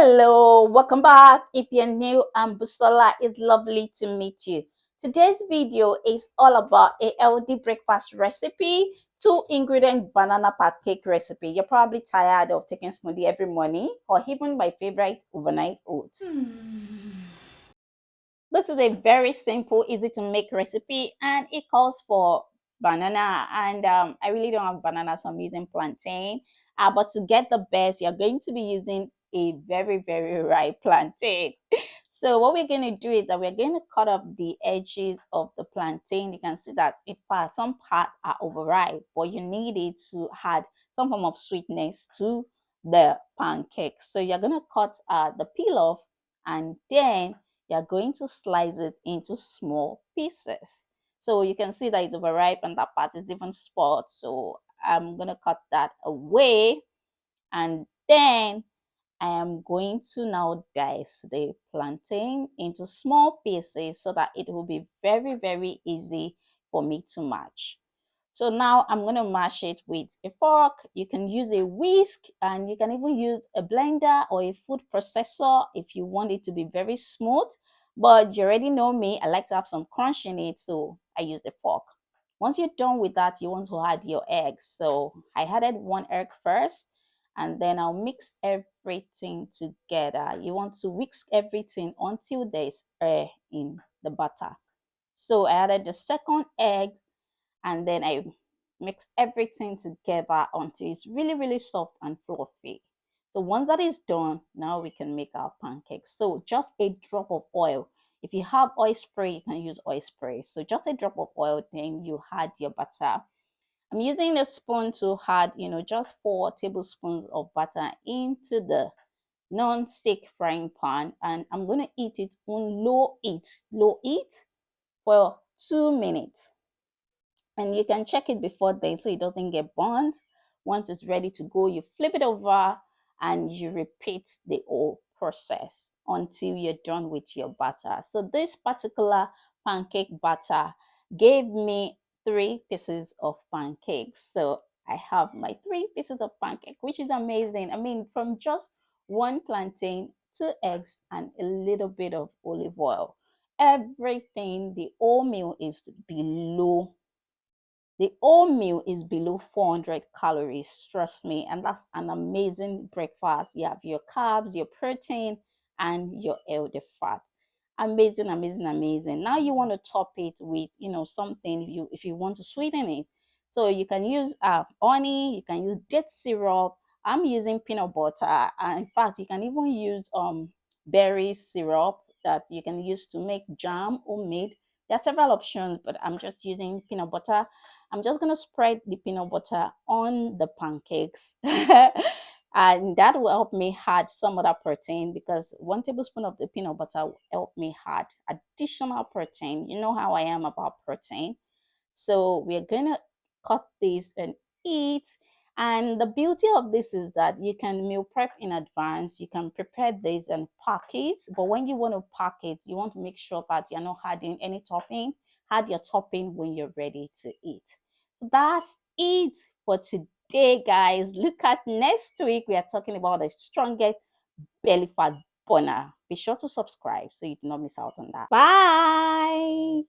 Hello, welcome back. If you're new, I'm Busola. It's lovely to meet you. Today's video is all about a healthy breakfast recipe, 2-ingredient banana pancake recipe. You're probably tired of taking smoothie every morning, or even my favorite, overnight oats. This is a very simple, easy to make recipe, and it calls for banana. And I really don't have banana, so I'm using plantain. But to get the best, you're going to be using a very, very ripe plantain. So what we're going to do is that we're going to cut off the edges of the plantain. You can see that some parts are overripe, but you need it to add some form of sweetness to the pancake. So you're going to cut the peel off, and then you're going to slice it into small pieces. So you can see that it's overripe and that part is even spoiled. So I'm going to cut that away, and then I am going to now dice the plantain into small pieces so that it will be very, very easy for me to mash. So now I'm going to mash it with a fork. You can use a whisk, and you can even use a blender or a food processor if you want it to be very smooth. But you already know me, I like to have some crunch in it, so I use the fork. Once you're done with that, you want to add your eggs. So I added 1 egg first, and then I'll mix everything together. You want to whisk everything until there's air in the butter. So I added the second egg, and then I mix everything together until it's really, really soft and fluffy. So once that is done, now we can make our pancakes. So just a drop of oil. If you have oil spray, you can use oil spray. So just a drop of oil, then you add your butter. I'm using a spoon to add, just 4 tablespoons of butter into the non-stick frying pan, and I'm going to heat it on low heat for 2 minutes. And you can check it before then so it doesn't get burnt. Once it's ready to go, you flip it over and you repeat the whole process until you're done with your batter. So this particular pancake batter gave me 3 pieces of pancakes. So I have my 3 pieces of pancake, which is amazing. I mean, from just 1 plantain, 2 eggs, and a little bit of olive oil. Everything, the whole meal is below the whole meal is below 400 calories, trust me, and that's an amazing breakfast. You have your carbs, your protein, and your healthy fat. Amazing, amazing, amazing. Now you want to top it with, something if you want to sweeten it. So you can use honey, you can use date syrup. I'm using peanut butter. In fact, you can even use berry syrup that you can use to make jam homemade. There are several options, but I'm just using peanut butter. I'm just going to spread the peanut butter on the pancakes. And that will help me add some other protein, because 1 tablespoon of the peanut butter will help me add additional protein. You know how I am about protein. So we're going to cut this and eat. And the beauty of this is that you can meal prep in advance. You can prepare this and pack it. But when you want to pack it, you want to make sure that you're not adding any topping. Add your topping when you're ready to eat. So that's it for today, guys. Look at next week. We are talking about the strongest belly fat burner. Be sure to subscribe so you do not miss out on that. Bye.